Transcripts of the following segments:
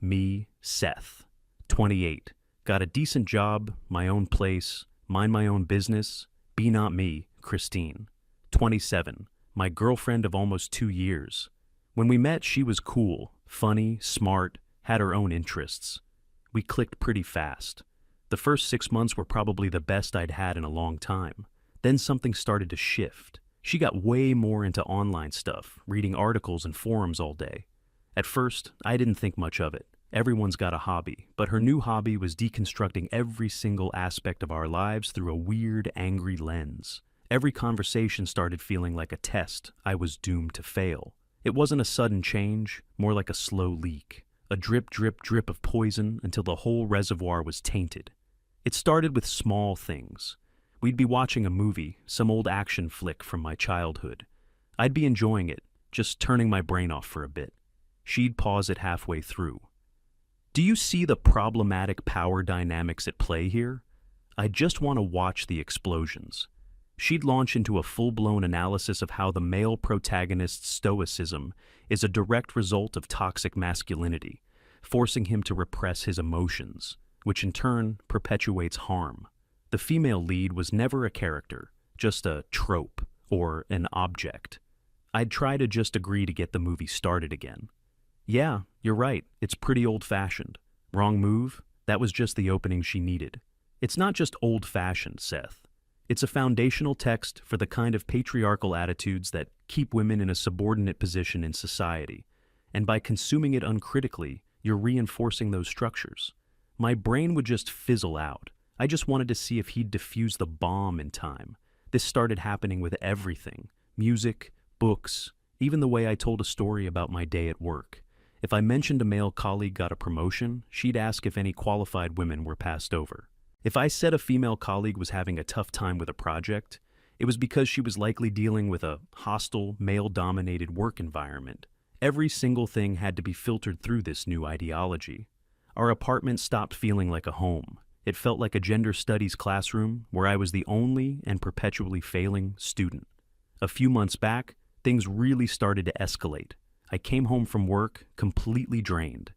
Me, Seth. 28. Got a decent job, my own place, mind my own business, be not me, Christine. 27. My girlfriend of almost 2 years. When we met, she was cool, funny, smart, had her own interests. We clicked pretty fast. The first 6 months were probably the best I'd had in a long time. Then something started to shift. She got way more into online stuff, reading articles and forums all day. At first, I didn't think much of it. Everyone's got a hobby, but her new hobby was deconstructing every single aspect of our lives through a weird, angry lens. Every conversation started feeling like a test I was doomed to fail. It wasn't a sudden change, more like a slow leak. A drip, drip, drip of poison until the whole reservoir was tainted. It started with small things. We'd be watching a movie, some old action flick from my childhood. I'd be enjoying it, just turning my brain off for a bit. She'd pause it halfway through. Do you see the problematic power dynamics at play here? I just want to watch the explosions. She'd launch into a full-blown analysis of how the male protagonist's stoicism is a direct result of toxic masculinity, forcing him to repress his emotions, which in turn perpetuates harm. The female lead was never a character, just a trope or an object. I'd try to just agree to get the movie started again. Yeah, you're right, it's pretty old-fashioned. Wrong move? That was just the opening she needed. It's not just old-fashioned, Seth. It's a foundational text for the kind of patriarchal attitudes that keep women in a subordinate position in society. And by consuming it uncritically, you're reinforcing those structures. My brain would just fizzle out. I just wanted to see if he'd defuse the bomb in time. This started happening with everything. Music, books, even the way I told a story about my day at work. If I mentioned a male colleague got a promotion, she'd ask if any qualified women were passed over. If I said a female colleague was having a tough time with a project, it was because she was likely dealing with a hostile, male-dominated work environment. Every single thing had to be filtered through this new ideology. Our apartment stopped feeling like a home. It felt like a gender studies classroom where I was the only and perpetually failing student. A few months back, things really started to escalate. I came home from work completely drained.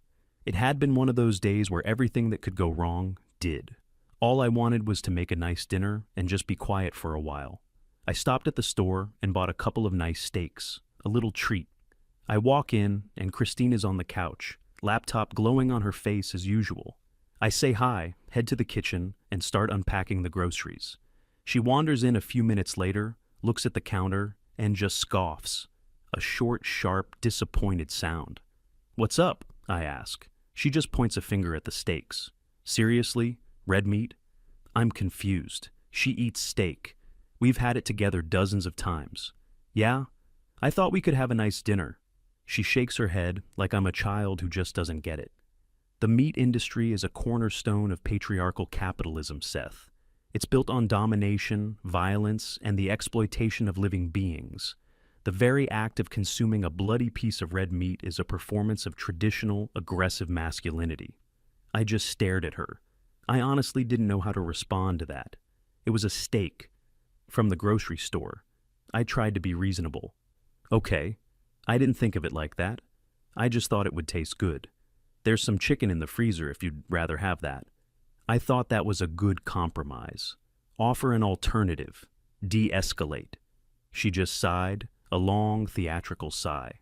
It had been one of those days where everything that could go wrong did. All I wanted was to make a nice dinner and just be quiet for a while. I stopped at the store and bought a couple of nice steaks, a little treat. I walk in and Christine is on the couch, laptop glowing on her face as usual. I say hi, head to the kitchen, and start unpacking the groceries. She wanders in a few minutes later, looks at the counter, and just scoffs. A short, sharp, disappointed sound. "What's up?" I ask. She just points a finger at the steaks. "Seriously? Red meat?" I'm confused. She eats steak. We've had it together dozens of times. "Yeah? I thought we could have a nice dinner." She shakes her head like I'm a child who just doesn't get it. The meat industry is a cornerstone of patriarchal capitalism, Seth. It's built on domination, violence, and the exploitation of living beings. The very act of consuming a bloody piece of red meat is a performance of traditional, aggressive masculinity. I just stared at her. I honestly didn't know how to respond to that. It was a steak from the grocery store. I tried to be reasonable. "Okay, I didn't think of it like that. I just thought it would taste good. There's some chicken in the freezer if you'd rather have that." I thought that was a good compromise. Offer an alternative. De-escalate. She just sighed, a long, theatrical sigh.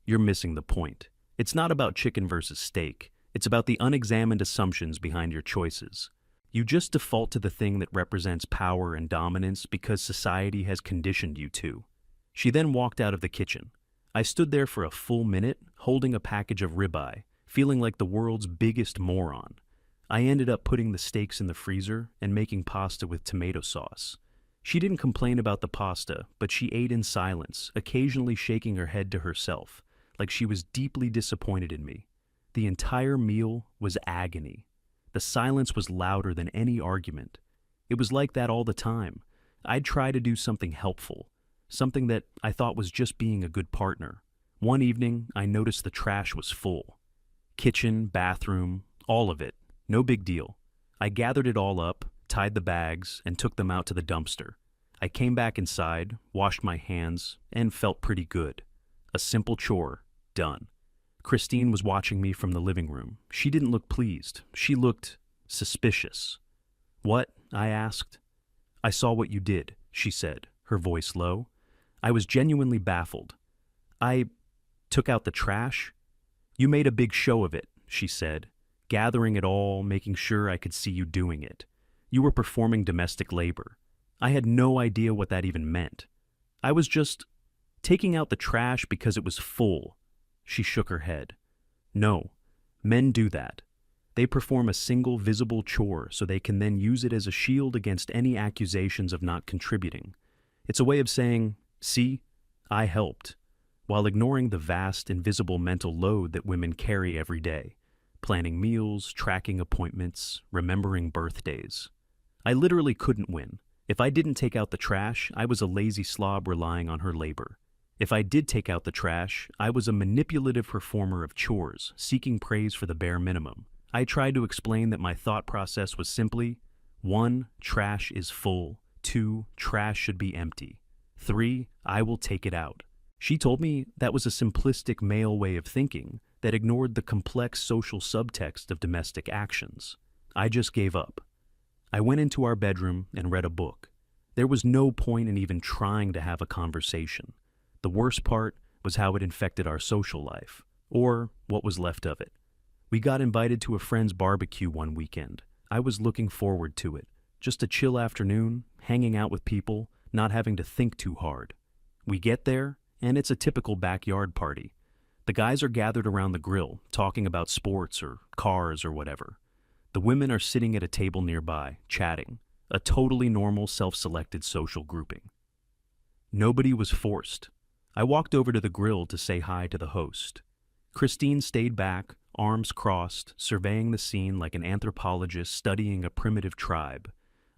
"You're missing the point. It's not about chicken versus steak. It's about the unexamined assumptions behind your choices. You just default to the thing that represents power and dominance because society has conditioned you to." She then walked out of the kitchen. I stood there for a full minute, holding a package of ribeye, feeling like the world's biggest moron. I ended up putting the steaks in the freezer and making pasta with tomato sauce. She didn't complain about the pasta, but she ate in silence, occasionally shaking her head to herself, like she was deeply disappointed in me. The entire meal was agony. The silence was louder than any argument. It was like that all the time. I'd try to do something helpful, something that I thought was just being a good partner. One evening, I noticed the trash was full. Kitchen, bathroom, all of it. No big deal. I gathered it all up, tied the bags, and took them out to the dumpster. I came back inside, washed my hands, and felt pretty good. A simple chore, done. Christine was watching me from the living room. She didn't look pleased. She looked suspicious. "What?" I asked. "I saw what you did," she said, her voice low. I was genuinely baffled. "I took out the trash?" "You made a big show of it," she said, "gathering it all, making sure I could see you doing it. You were performing domestic labor. I had no idea what that even meant. I was just taking out the trash because it was full." She shook her head. "No, men do that. They perform a single visible chore so they can then use it as a shield against any accusations of not contributing. It's a way of saying, 'See, I helped,' while ignoring the vast, invisible mental load that women carry every day, planning meals, tracking appointments, remembering birthdays. I literally couldn't win. If I didn't take out the trash, I was a lazy slob relying on her labor. If I did take out the trash, I was a manipulative performer of chores, seeking praise for the bare minimum. I tried to explain that my thought process was simply, 1, trash is full. 2, trash should be empty. 3, I will take it out. She told me that was a simplistic male way of thinking that ignored the complex social subtext of domestic actions. I just gave up. I went into our bedroom and read a book. There was no point in even trying to have a conversation. The worst part was how it infected our social life, or what was left of it. We got invited to a friend's barbecue one weekend. I was looking forward to it. Just a chill afternoon, hanging out with people, not having to think too hard. We get there, and it's a typical backyard party. The guys are gathered around the grill, talking about sports or cars or whatever. The women are sitting at a table nearby, chatting. A totally normal, self-selected social grouping. Nobody was forced. I walked over to the grill to say hi to the host. Christine stayed back, arms crossed, surveying the scene like an anthropologist studying a primitive tribe.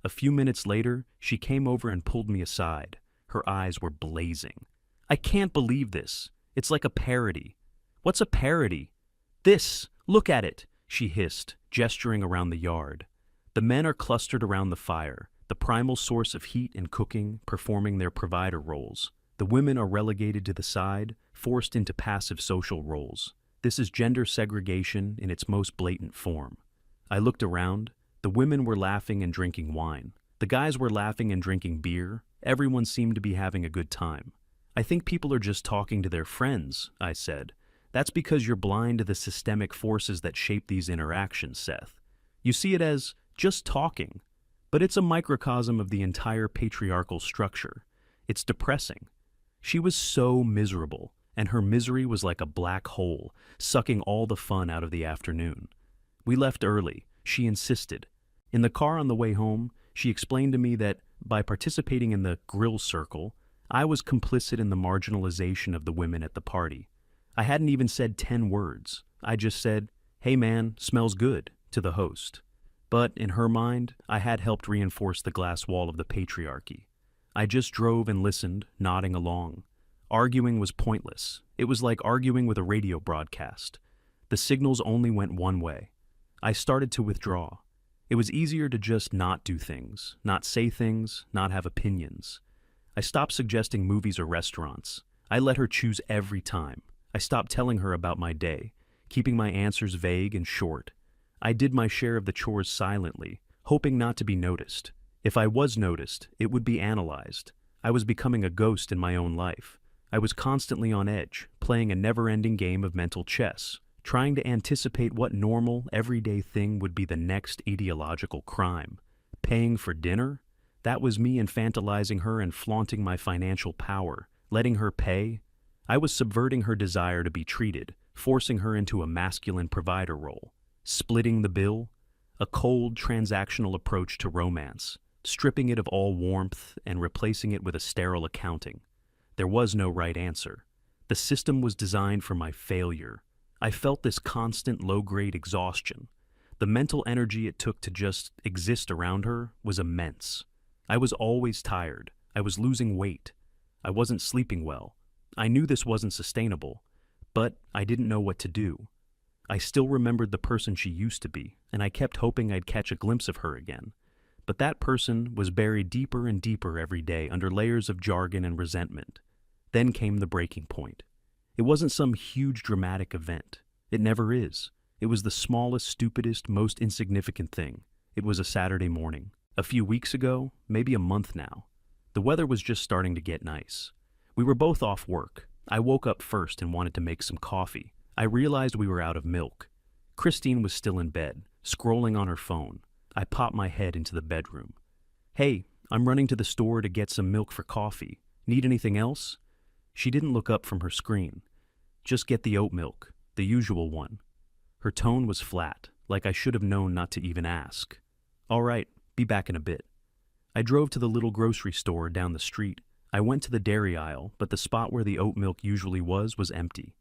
A few minutes later, she came over and pulled me aside. Her eyes were blazing. "I can't believe this. It's like a parody." "What's a parody?" "This! Look at it!" she hissed, gesturing around the yard. The men are clustered around the fire, the primal source of heat and cooking, performing their provider roles. The women are relegated to the side, forced into passive social roles. This is gender segregation in its most blatant form. I looked around. The women were laughing and drinking wine. The guys were laughing and drinking beer. Everyone seemed to be having a good time. "I think people are just talking to their friends," I said. "That's because you're blind to the systemic forces that shape these interactions, Seth. You see it as just talking, but it's a microcosm of the entire patriarchal structure. It's depressing." She was so miserable, and her misery was like a black hole, sucking all the fun out of the afternoon. We left early. She insisted. In the car on the way home, she explained to me that by participating in the grill circle, I was complicit in the marginalization of the women at the party. I hadn't even said 10 words. I just said, "Hey man, smells good," to the host. But in her mind, I had helped reinforce the glass wall of the patriarchy. I just drove and listened, nodding along. Arguing was pointless. It was like arguing with a radio broadcast. The signals only went one way. I started to withdraw. It was easier to just not do things, not say things, not have opinions. I stopped suggesting movies or restaurants. I let her choose every time. I stopped telling her about my day, keeping my answers vague and short. I did my share of the chores silently, hoping not to be noticed. If I was noticed, it would be analyzed. I was becoming a ghost in my own life. I was constantly on edge, playing a never-ending game of mental chess, trying to anticipate what normal, everyday thing would be the next ideological crime. Paying for dinner? That was me infantilizing her and flaunting my financial power, letting her pay. I was subverting her desire to be treated, forcing her into a masculine provider role. Splitting the bill? A cold, transactional approach to romance, stripping it of all warmth and replacing it with a sterile accounting. There was no right answer. The system was designed for my failure. I felt this constant low-grade exhaustion. The mental energy it took to just exist around her was immense. I was always tired. I was losing weight. I wasn't sleeping well. I knew this wasn't sustainable, but I didn't know what to do. I still remembered the person she used to be, and I kept hoping I'd catch a glimpse of her again. But that person was buried deeper and deeper every day under layers of jargon and resentment. Then came the breaking point. It wasn't some huge dramatic event. It never is. It was the smallest, stupidest, most insignificant thing. It was a Saturday morning. A few weeks ago, maybe a month now. The weather was just starting to get nice. We were both off work. I woke up first and wanted to make some coffee. I realized we were out of milk. Christine was still in bed, scrolling on her phone. I popped my head into the bedroom. "Hey, I'm running to the store to get some milk for coffee. Need anything else?" She didn't look up from her screen. "Just get the oat milk, the usual one." Her tone was flat, like I should have known not to even ask. "All right, be back in a bit." I drove to the little grocery store down the street. I went to the dairy aisle, but the spot where the oat milk usually was empty.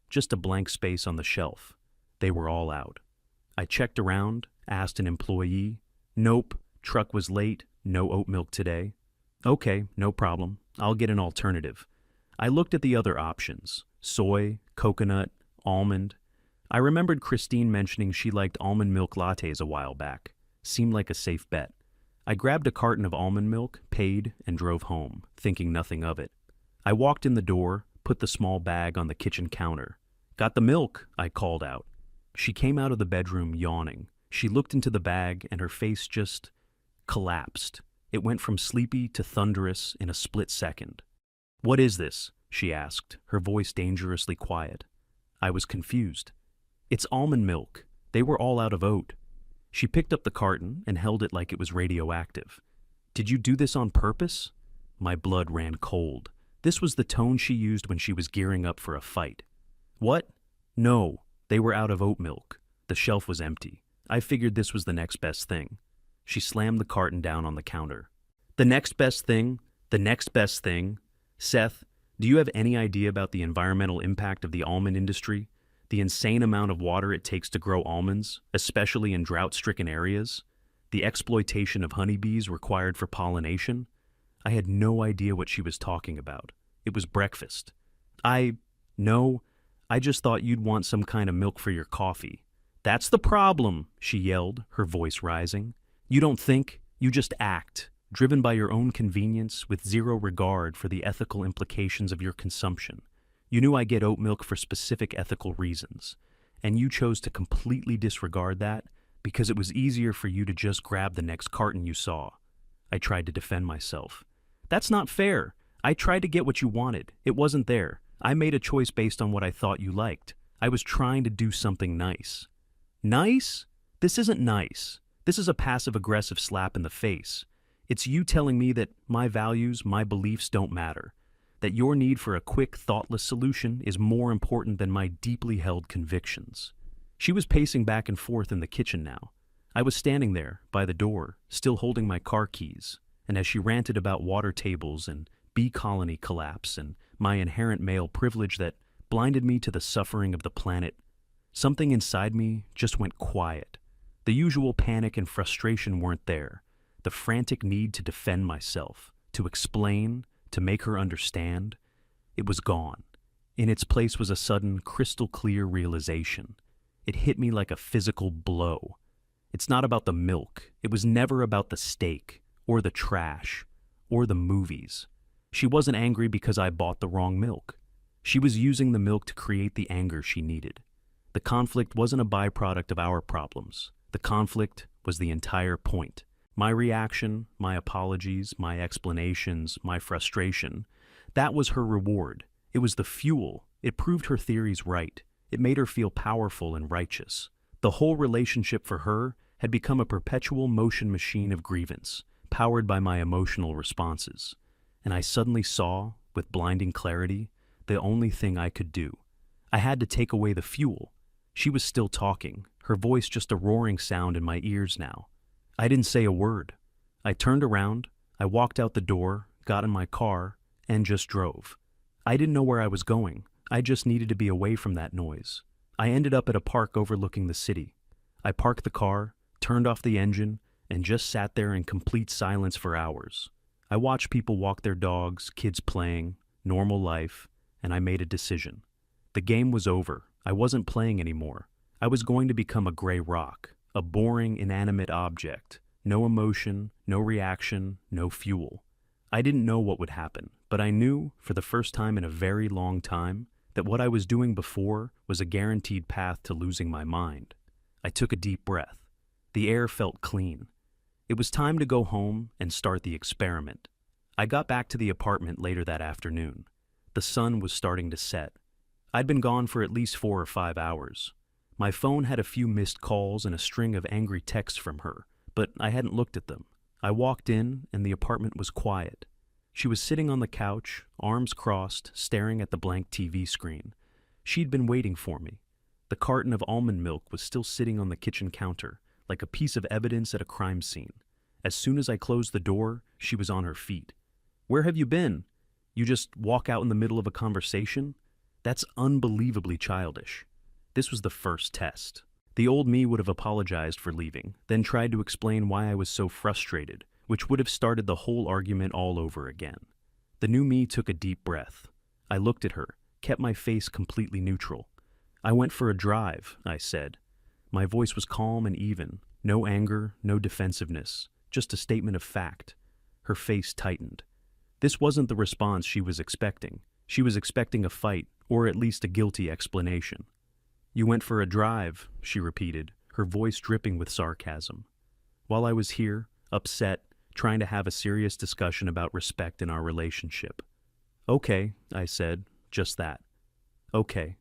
Just a blank space on the shelf. They were all out. I checked around, asked an employee. "Nope, truck was late, no oat milk today." "Okay, no problem. I'll get an alternative." I looked at the other options: soy, coconut, almond. I remembered Christine mentioning she liked almond milk lattes a while back. Seemed like a safe bet. I grabbed a carton of almond milk, paid, and drove home, thinking nothing of it. I walked in the door, put the small bag on the kitchen counter. "Got the milk," I called out. She came out of the bedroom yawning. She looked into the bag and her face just collapsed. It went from sleepy to thunderous in a split second. "What is this?" she asked, her voice dangerously quiet. I was confused. "It's almond milk. They were all out of oat." She picked up the carton and held it like it was radioactive. "Did you do this on purpose?" My blood ran cold. This was the tone she used when she was gearing up for a fight. "What?" "No, they were out of oat milk. The shelf was empty. I figured this was the next best thing." She slammed the carton down on the counter. "The next best thing? The next best thing? Seth, do you have any idea about the environmental impact of the almond industry? The insane amount of water it takes to grow almonds, especially in drought-stricken areas? The exploitation of honeybees required for pollination?" I had no idea what she was talking about. It was breakfast. No, I just thought you'd want some kind of milk for your coffee." "That's the problem," she yelled, her voice rising. "You don't think, you just act, driven by your own convenience with zero regard for the ethical implications of your consumption. You knew I get oat milk for specific ethical reasons, and you chose to completely disregard that because it was easier for you to just grab the next carton you saw." I tried to defend myself. "That's not fair. I tried to get what you wanted. It wasn't there. I made a choice based on what I thought you liked. I was trying to do something nice." "Nice? This isn't nice. This is a passive-aggressive slap in the face. It's you telling me that my values, my beliefs don't matter, that your need for a quick, thoughtless solution is more important than my deeply held convictions." She was pacing back and forth in the kitchen now. I was standing there, by the door, still holding my car keys, and as she ranted about water tables and bee colony collapse and my inherent male privilege that blinded me to the suffering of the planet, something inside me just went quiet. The usual panic and frustration weren't there. The frantic need to defend myself, to explain, to make her understand, it was gone. In its place was a sudden, crystal-clear realization. It hit me like a physical blow. It's not about the milk. It was never about the steak, or the trash, or the movies. She wasn't angry because I bought the wrong milk. She was using the milk to create the anger she needed. The conflict wasn't a byproduct of our problems. The conflict was the entire point. My reaction, my apologies, my explanations, my frustration, that was her reward. It was the fuel. It proved her theories right. It made her feel powerful and righteous. The whole relationship for her had become a perpetual motion machine of grievance, powered by my emotional responses. And I suddenly saw, with blinding clarity, the only thing I could do. I had to take away the fuel. She was still talking, her voice just a roaring sound in my ears now. I didn't say a word. I turned around, I walked out the door, got in my car, and just drove. I didn't know where I was going. I just needed to be away from that noise. I ended up at a park overlooking the city. I parked the car, turned off the engine, and just sat there in complete silence for hours. I watched people walk their dogs, kids playing, normal life, and I made a decision. The game was over. I wasn't playing anymore. I was going to become a gray rock, a boring, inanimate object. No emotion, no reaction, no fuel. I didn't know what would happen, but I knew, for the first time in a very long time, that what I was doing before was a guaranteed path to losing my mind. I took a deep breath. The air felt clean. It was time to go home and start the experiment. I got back to the apartment later that afternoon. The sun was starting to set. I'd been gone for at least 4 or 5 hours. My phone had a few missed calls and a string of angry texts from her, but I hadn't looked at them. I walked in, and the apartment was quiet. She was sitting on the couch, arms crossed, staring at the blank TV screen. She'd been waiting for me. The carton of almond milk was still sitting on the kitchen counter, like a piece of evidence at a crime scene. As soon as I closed the door, she was on her feet. "Where have you been? You just walk out in the middle of a conversation? That's unbelievably childish." This was the first test. The old me would have apologized for leaving, then tried to explain why I was so frustrated, which would have started the whole argument all over again. The new me took a deep breath. I looked at her, kept my face completely neutral. "I went for a drive," I said. My voice was calm and even, no anger, no defensiveness, just a statement of fact. Her face tightened. This wasn't the response she was expecting. She was expecting a fight, or at least a guilty explanation. "You went for a drive," she repeated, her voice dripping with sarcasm. "While I was here, upset, trying to have a serious discussion about respect in our relationship." "Okay," I said, just that. "Okay."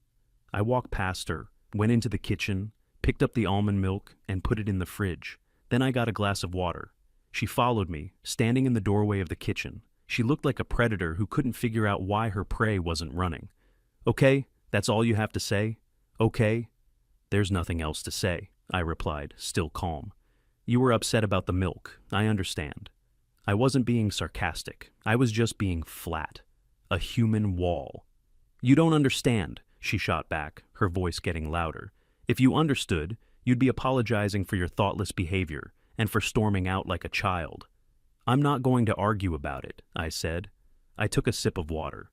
I walked past her, went into the kitchen, picked up the almond milk, and put it in the fridge. Then I got a glass of water. She followed me, standing in the doorway of the kitchen. She looked like a predator who couldn't figure out why her prey wasn't running. "Okay, that's all you have to say? Okay?" "There's nothing else to say," I replied, still calm. "You were upset about the milk, I understand." I wasn't being sarcastic. I was just being flat. A human wall. "You don't understand," she shot back, her voice getting louder. "If you understood, you'd be apologizing for your thoughtless behavior and for storming out like a child." "I'm not going to argue about it," I said. I took a sip of water.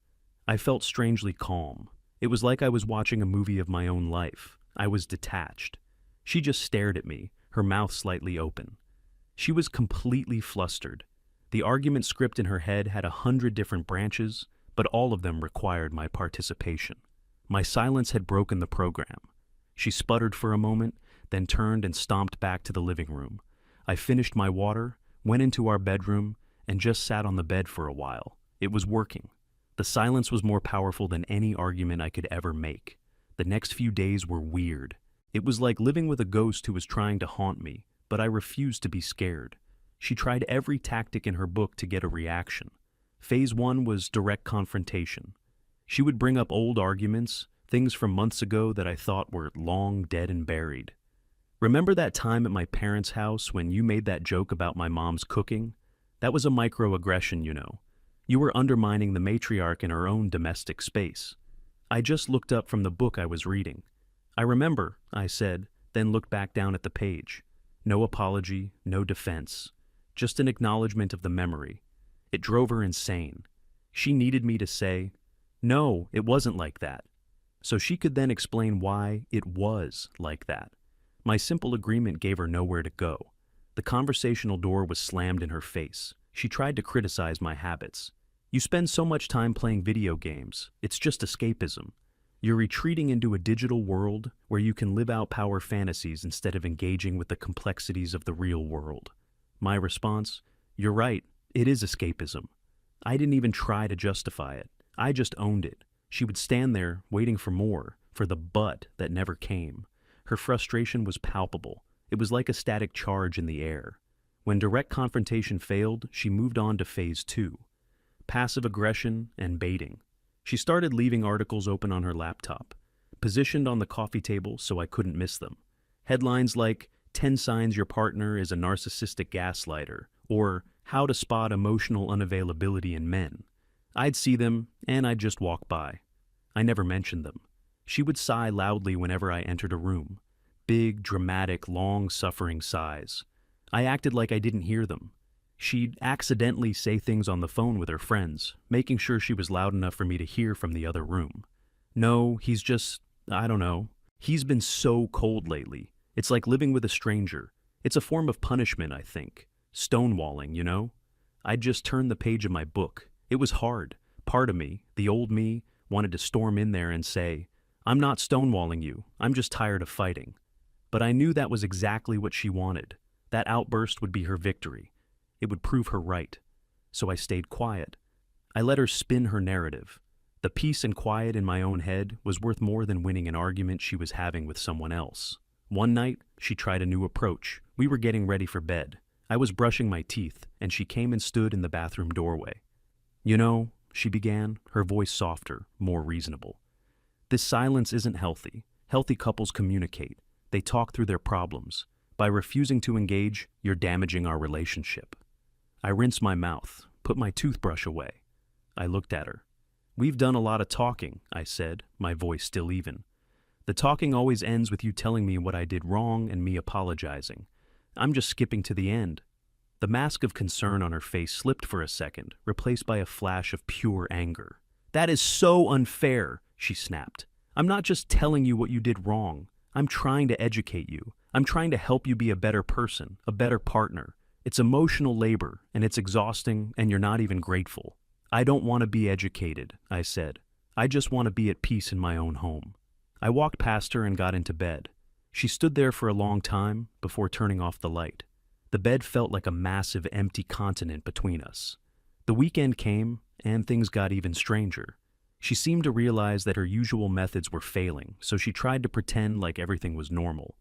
I felt strangely calm. It was like I was watching a movie of my own life. I was detached. She just stared at me, her mouth slightly open. She was completely flustered. The argument script in her head had 100 different branches, but all of them required my participation. My silence had broken the program. She sputtered for a moment, then turned and stomped back to the living room. I finished my water, went into our bedroom, and just sat on the bed for a while. It was working. The silence was more powerful than any argument I could ever make. The next few days were weird. It was like living with a ghost who was trying to haunt me, but I refused to be scared. She tried every tactic in her book to get a reaction. Phase 1 was direct confrontation. She would bring up old arguments, things from months ago that I thought were long dead and buried. "Remember that time at my parents' house when you made that joke about my mom's cooking? That was a microaggression, you know. You were undermining the matriarch in her own domestic space." I just looked up from the book I was reading. "I remember," I said, then looked back down at the page. No apology, no defense. Just an acknowledgement of the memory. It drove her insane. She needed me to say, "No, it wasn't like that," so she could then explain why it was like that. My simple agreement gave her nowhere to go. The conversational door was slammed in her face. She tried to criticize my habits. "You spend so much time playing video games. It's just escapism. You're retreating into a digital world where you can live out power fantasies instead of engaging with the complexities of the real world." My response, "You're right, it is escapism." I didn't even try to justify it. I just owned it. She would stand there, waiting for more, for the but that never came. Her frustration was palpable. It was like a static charge in the air. When direct confrontation failed, she moved on to phase 2. Passive aggression and baiting. She started leaving articles open on her laptop, positioned on the coffee table so I couldn't miss them. Headlines like, "10 signs your partner is a narcissistic gaslighter," or "How to spot emotional unavailability in men." I'd see them, and I'd just walk by. I never mentioned them. She would sigh loudly whenever I entered a room. Big, dramatic, long-suffering sighs. I acted like I didn't hear them. She'd accidentally say things on the phone with her friends, making sure she was loud enough for me to hear from the other room. "No, he's just, I don't know. He's been so cold lately. It's like living with a stranger. It's a form of punishment, I think. Stonewalling, you know?" I'd just turned the page of my book. It was hard. Part of me, the old me, wanted to storm in there and say, "I'm not stonewalling you, I'm just tired of fighting." But I knew that was exactly what she wanted. That outburst would be her victory. It would prove her right. So I stayed quiet. I let her spin her narrative. The peace and quiet in my own head was worth more than winning an argument she was having with someone else. One night, she tried a new approach. We were getting ready for bed. I was brushing my teeth, and she came and stood in the bathroom doorway. "You know," she began, her voice softer, more reasonable. "This silence isn't healthy. Healthy couples communicate. They talk through their problems. By refusing to engage, you're damaging our relationship." I rinsed my mouth, put my toothbrush away. I looked at her. "We've done a lot of talking," I said, my voice still even. "The talking always ends with you telling me what I did wrong and me apologizing. I'm just skipping to the end." The mask of concern on her face slipped for a second, replaced by a flash of pure anger. "That is so unfair," she snapped. "I'm not just telling you what you did wrong. I'm trying to educate you. I'm trying to help you be a better person, a better partner. It's emotional labor, and it's exhausting, and you're not even grateful." "I don't want to be educated," I said. "I just want to be at peace in my own home." I walked past her and got into bed. She stood there for a long time before turning off the light. The bed felt like a massive empty continent between us. The weekend came, and things got even stranger. She seemed to realize that her usual methods were failing, so she tried to pretend like everything was normal.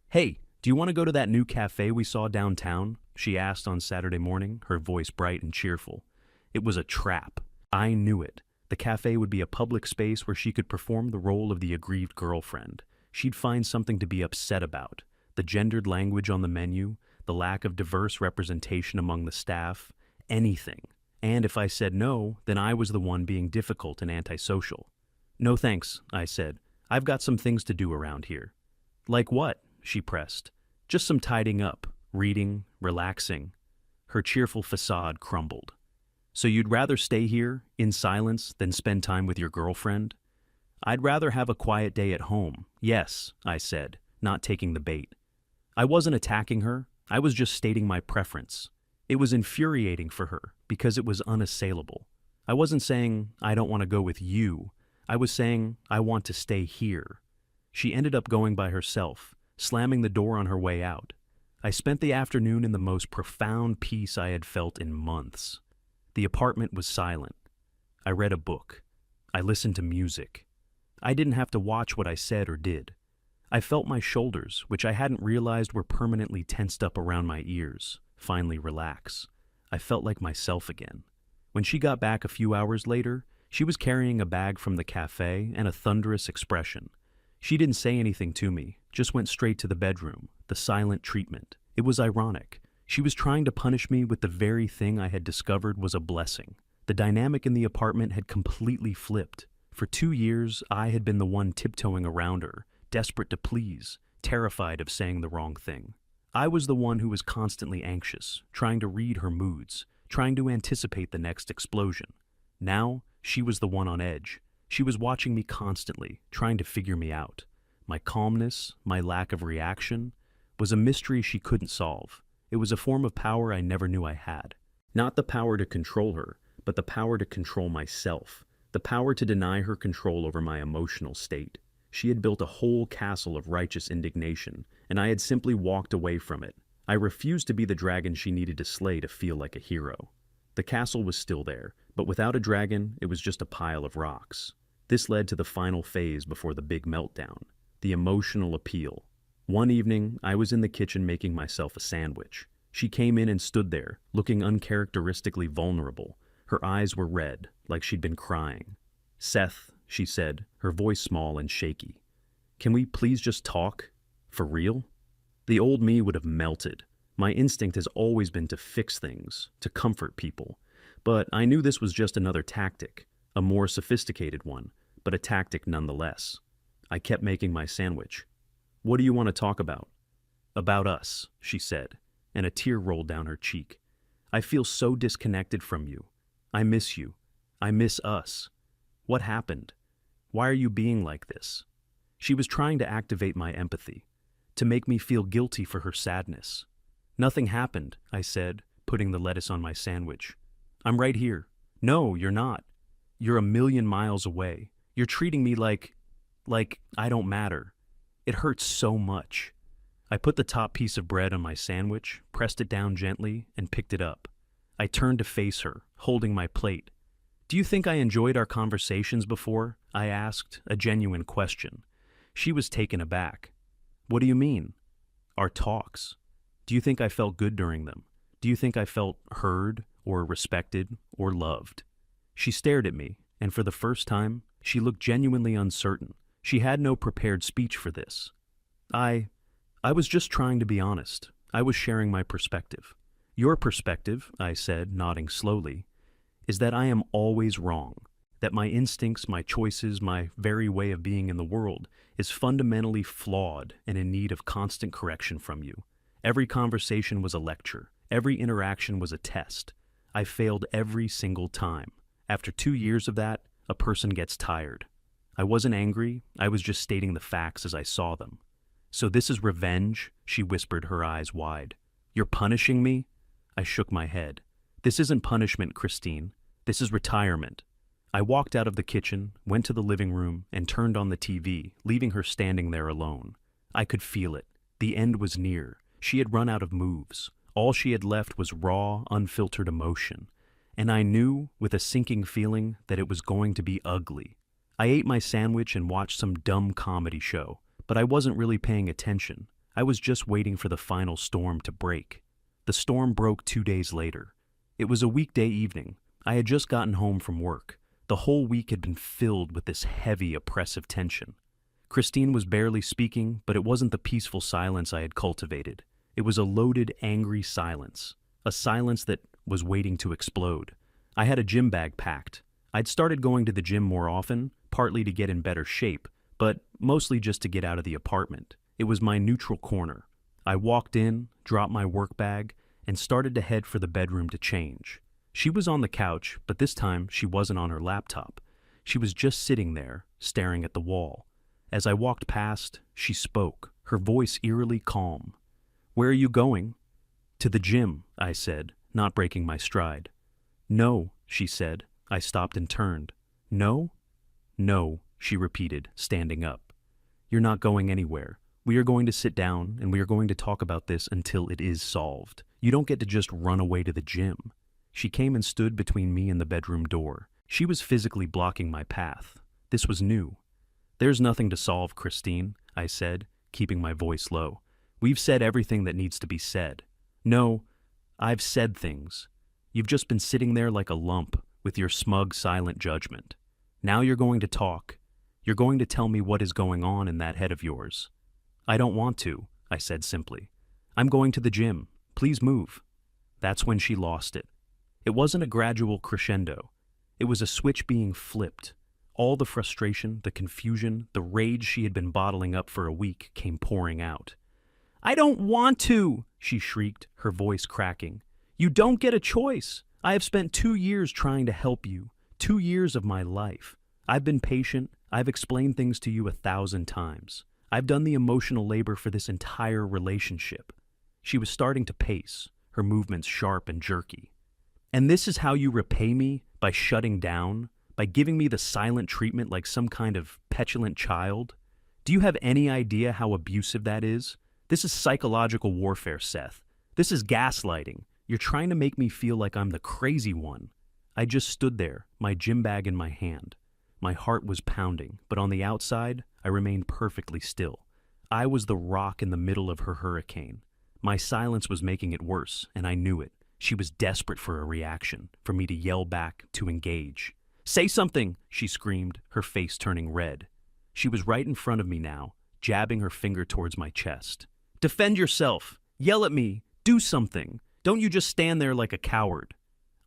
"Hey, do you want to go to that new cafe we saw downtown?" she asked on Saturday morning, her voice bright and cheerful. It was a trap. I knew it. The cafe would be a public space where she could perform the role of the aggrieved girlfriend. She'd find something to be upset about. The gendered language on the menu, the lack of diverse representation among the staff, anything. And if I said no, then I was the one being difficult and antisocial. "No thanks," I said. "I've got some things to do around here." "Like what?" she pressed. "Just some tidying up, reading, relaxing." Her cheerful facade crumbled. "So you'd rather stay here, in silence, than spend time with your girlfriend?" "I'd rather have a quiet day at home, yes," I said, not taking the bait. I wasn't attacking her, I was just stating my preference. It was infuriating for her, because it was unassailable. I wasn't saying, "I don't want to go with you." I was saying, "I want to stay here." She ended up going by herself, slamming the door on her way out. I spent the afternoon in the most profound peace I had felt in months. The apartment was silent. I read a book. I listened to music. I didn't have to watch what I said or did. I felt my shoulders, which I hadn't realized were permanently tensed up around my ears, finally relax. I felt like myself again. When she got back a few hours later, she was carrying a bag from the cafe and a thunderous expression. She didn't say anything to me, just went straight to the bedroom, the silent treatment. It was ironic. She was trying to punish me with the very thing I had discovered was a blessing. The dynamic in the apartment had completely flipped. For 2 years, I had been the one tiptoeing around her, desperate to please, terrified of saying the wrong thing. I was the one who was constantly anxious, trying to read her moods, trying to anticipate the next explosion. Now, she was the one on edge. She was watching me constantly, trying to figure me out. My calmness, my lack of reaction, was a mystery she couldn't solve. It was a form of power I never knew I had. Not the power to control her, but the power to control myself. The power to deny her control over my emotional state. She had built a whole castle of righteous indignation, and I had simply walked away from it. I refused to be the dragon she needed to slay to feel like a hero. The castle was still there, but without a dragon, it was just a pile of rocks. This led to the final phase before the big meltdown, the emotional appeal. One evening, I was in the kitchen making myself a sandwich. She came in and stood there, looking uncharacteristically vulnerable. Her eyes were red, like she'd been crying. "Seth," she said, her voice small and shaky. "Can we please just talk? For real?" The old me would have melted. My instinct has always been to fix things, to comfort people. But I knew this was just another tactic, a more sophisticated one, but a tactic nonetheless. I kept making my sandwich. "What do you want to talk about?" "About us," she said, and a tear rolled down her cheek. "I feel so disconnected from you. I miss you. I miss us. What happened? Why are you being like this?" She was trying to activate my empathy, to make me feel guilty for her sadness. "Nothing happened," I said, putting the lettuce on my sandwich. "I'm right here." "No, you're not. You're a million miles away. You're treating me like I don't matter. It hurts so much. I put the top piece of bread on my sandwich, pressed it down gently, and picked it up. I turned to face her, holding my plate. Do you think I enjoyed our conversations before? I asked, a genuine question. She was taken aback. What do you mean? Our talks. Do you think I felt good during them? Do you think I felt heard, or respected, or loved? She stared at me, and for the first time, she looked genuinely uncertain. She had no prepared speech for this. I was just trying to be honest. I was sharing my perspective. Your perspective, I said, nodding slowly, is that I am always wrong, that my instincts, my choices, my very way of being in the world is fundamentally flawed and in need of constant correction from you. Every conversation was a lecture. Every interaction was a test. I failed every single time. After 2 years of that, a person gets tired. I wasn't angry. I was just stating the facts as I saw them. So this is revenge, she whispered, her eyes wide. You're punishing me? I shook my head. This isn't punishment, Christine. This is retirement. I walked out of the kitchen, went to the living room, and turned on the TV, leaving her standing there alone. I could feel it. The end was near. She had run out of moves. All she had left was raw, unfiltered emotion. And I knew, with a sinking feeling, that it was going to be ugly. I ate my sandwich and watched some dumb comedy show, but I wasn't really paying attention. I was just waiting for the final storm to break. The storm broke 2 days later. It was a weekday evening. I had just gotten home from work. The whole week had been filled with this heavy, oppressive tension. Christine was barely speaking, but it wasn't the peaceful silence I had cultivated. It was a loaded, angry silence. A silence that was waiting to explode. I had a gym bag packed. I'd started going to the gym more often, partly to get in better shape, but mostly just to get out of the apartment. It was my neutral corner. I walked in, dropped my work bag, and started to head for the bedroom to change. She was on the couch, but this time she wasn't on her laptop. She was just sitting there, staring at the wall. As I walked past, she spoke, her voice eerily calm. Where are you going? To the gym, I said, not breaking my stride. No, she said. I stopped and turned. No? No, she repeated, standing up. You're not going anywhere. We are going to sit down and we are going to talk about this until it is solved. You don't get to just run away to the gym. She came and stood between me and the bedroom door. She was physically blocking my path. This was new. There's nothing to solve, Christine, I said, keeping my voice low. We've said everything that needs to be said. No, I've said things. You've just been sitting there like a lump with your smug, silent judgment. Now you're going to talk. You're going to tell me what is going on in that head of yours. I don't want to, I said simply. I'm going to the gym. Please move. That's when she lost it. It wasn't a gradual crescendo. It was a switch being flipped. All the frustration, the confusion, the rage she had been bottling up for a week came pouring out. I don't want to, she shrieked, her voice cracking. You don't get a choice. I have spent 2 years trying to help you. 2 years of my life. I've been patient. I've explained things to you 1,000 times. I've done the emotional labor for this entire relationship. She was starting to pace, her movements sharp and jerky. And this is how you repay me? By shutting down? By giving me the silent treatment like some kind of petulant child? Do you have any idea how abusive that is? This is psychological warfare, Seth. This is gaslighting. You're trying to make me feel like I'm the crazy one. I just stood there, my gym bag in my hand. My heart was pounding, but on the outside, I remained perfectly still. I was the rock in the middle of her hurricane. My silence was making it worse, and I knew it. She was desperate for a reaction, for me to yell back, to engage. Say something, she screamed, her face turning red. She was right in front of me now, jabbing her finger towards my chest. Defend yourself! Yell at me! Do something! Don't you just stand there like a coward.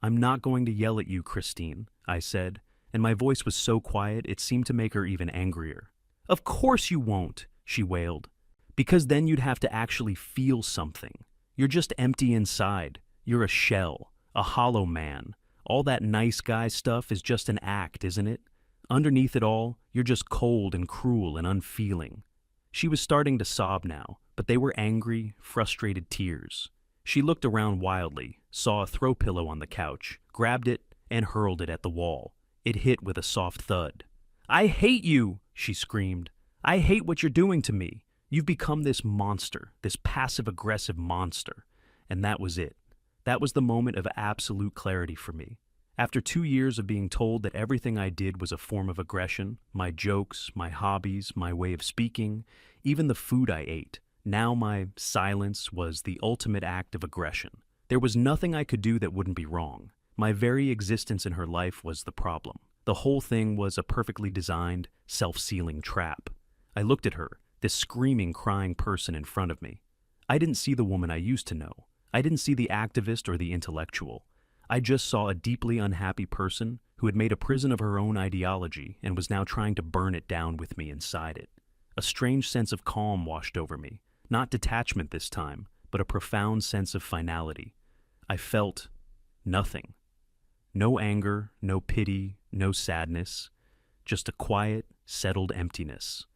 I'm not going to yell at you, Christine, I said, and my voice was so quiet it seemed to make her even angrier. Of course you won't, she wailed, because then you'd have to actually feel something. You're just empty inside. You're a shell, a hollow man. All that nice guy stuff is just an act, isn't it? Underneath it all, you're just cold and cruel and unfeeling. She was starting to sob now, but they were angry, frustrated tears. She looked around wildly, saw a throw pillow on the couch, grabbed it, and hurled it at the wall. It hit with a soft thud. "I hate you!" she screamed. "I hate what you're doing to me. You've become this monster, this passive-aggressive monster." And that was it. That was the moment of absolute clarity for me. After 2 years of being told that everything I did was a form of aggression, my jokes, my hobbies, my way of speaking, even the food I ate, now my silence was the ultimate act of aggression. There was nothing I could do that wouldn't be wrong. My very existence in her life was the problem. The whole thing was a perfectly designed, self-sealing trap. I looked at her, this screaming, crying person in front of me. I didn't see the woman I used to know. I didn't see the activist or the intellectual. I just saw a deeply unhappy person who had made a prison of her own ideology and was now trying to burn it down with me inside it. A strange sense of calm washed over me, not detachment this time, but a profound sense of finality. I felt nothing. No anger, no pity, no sadness, just a quiet, settled emptiness.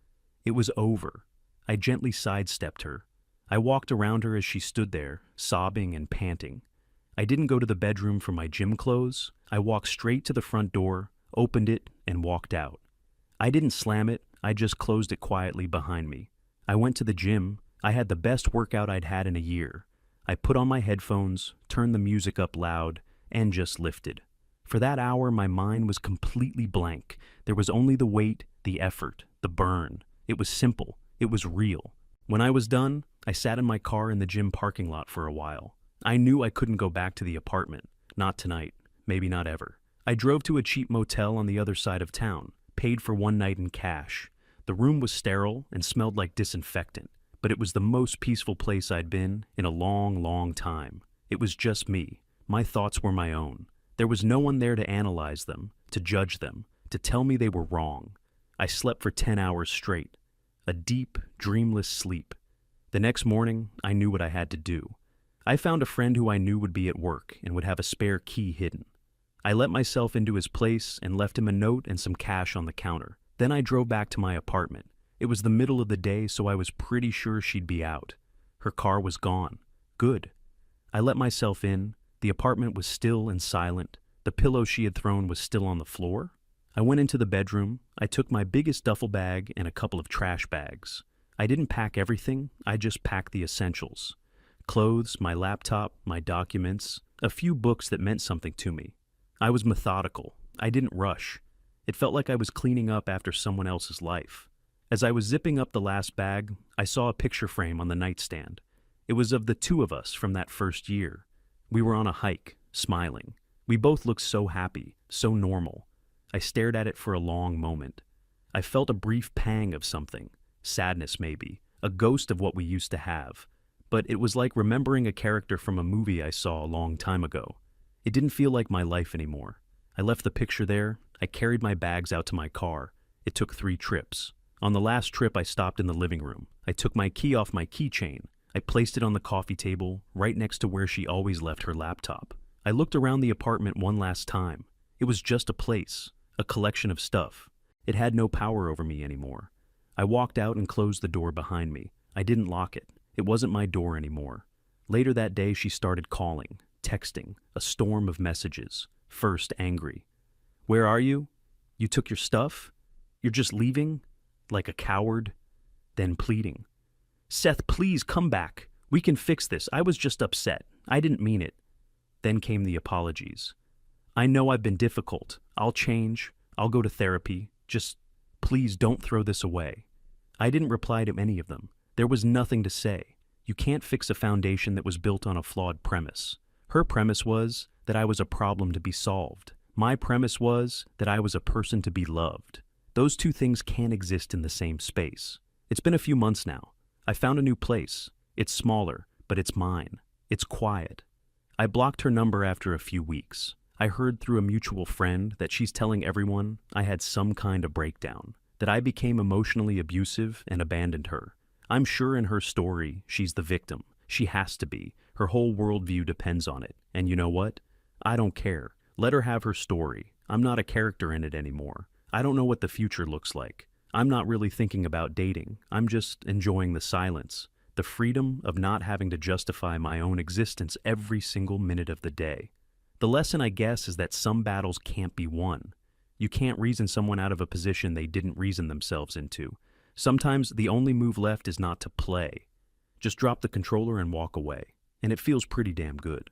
It was over. I gently sidestepped her. I walked around her as she stood there, sobbing and panting. I didn't go to the bedroom for my gym clothes. I walked straight to the front door, opened it, and walked out. I didn't slam it, I just closed it quietly behind me. I went to the gym. I had the best workout I'd had in a year. I put on my headphones, turned the music up loud, and just lifted. For that hour, my mind was completely blank. There was only the weight, the effort, the burn. It was simple. It was real. When I was done, I sat in my car in the gym parking lot for a while. I knew I couldn't go back to the apartment. Not tonight. Maybe not ever. I drove to a cheap motel on the other side of town, paid for one night in cash. The room was sterile and smelled like disinfectant, but it was the most peaceful place I'd been in a long, long time. It was just me. My thoughts were my own. There was no one there to analyze them, to judge them, to tell me they were wrong. I slept for 10 hours straight. A deep, dreamless sleep. The next morning, I knew what I had to do. I found a friend who I knew would be at work and would have a spare key hidden. I let myself into his place and left him a note and some cash on the counter. Then I drove back to my apartment. It was the middle of the day, so I was pretty sure she'd be out. Her car was gone. Good. I let myself in. The apartment was still and silent. The pillow she had thrown was still on the floor. I went into the bedroom. I took my biggest duffel bag and a couple of trash bags. I didn't pack everything. I just packed the essentials. Clothes, my laptop, my documents, a few books that meant something to me. I was methodical. I didn't rush. It felt like I was cleaning up after someone else's life. As I was zipping up the last bag, I saw a picture frame on the nightstand. It was of the two of us from that first year. We were on a hike, smiling. We both looked so happy, so normal. I stared at it for a long moment. I felt a brief pang of something, sadness maybe, a ghost of what we used to have. But it was like remembering a character from a movie I saw a long time ago. It didn't feel like my life anymore. I left the picture there. I carried my bags out to my car. It took 3 trips. On the last trip, I stopped in the living room. I took my key off my keychain. I placed it on the coffee table, right next to where she always left her laptop. I looked around the apartment one last time. It was just a place, a collection of stuff. It had no power over me anymore. I walked out and closed the door behind me. I didn't lock it. It wasn't my door anymore. Later that day, she started calling, texting, a storm of messages. First, angry. "Where are you? You took your stuff? You're just leaving? Like a coward?" Then pleading. "Seth, please come back. We can fix this. I was just upset. I didn't mean it." Then came the apologies. "I know I've been difficult. I'll change. I'll go to therapy. Just please don't throw this away." I didn't reply to any of them. There was nothing to say. You can't fix a foundation that was built on a flawed premise. Her premise was that I was a problem to be solved. My premise was that I was a person to be loved. Those two things can't exist in the same space. It's been a few months now. I found a new place. It's smaller, but it's mine. It's quiet. I blocked her number after a few weeks. I heard through a mutual friend that she's telling everyone I had some kind of breakdown, that I became emotionally abusive and abandoned her. I'm sure in her story, she's the victim. She has to be. Her whole worldview depends on it. And you know what? I don't care. Let her have her story. I'm not a character in it anymore. I don't know what the future looks like. I'm not really thinking about dating. I'm just enjoying the silence, the freedom of not having to justify my own existence every single minute of the day. The lesson, I guess, is that some battles can't be won. You can't reason someone out of a position they didn't reason themselves into. Sometimes the only move left is not to play. Just drop the controller and walk away. And it feels pretty damn good.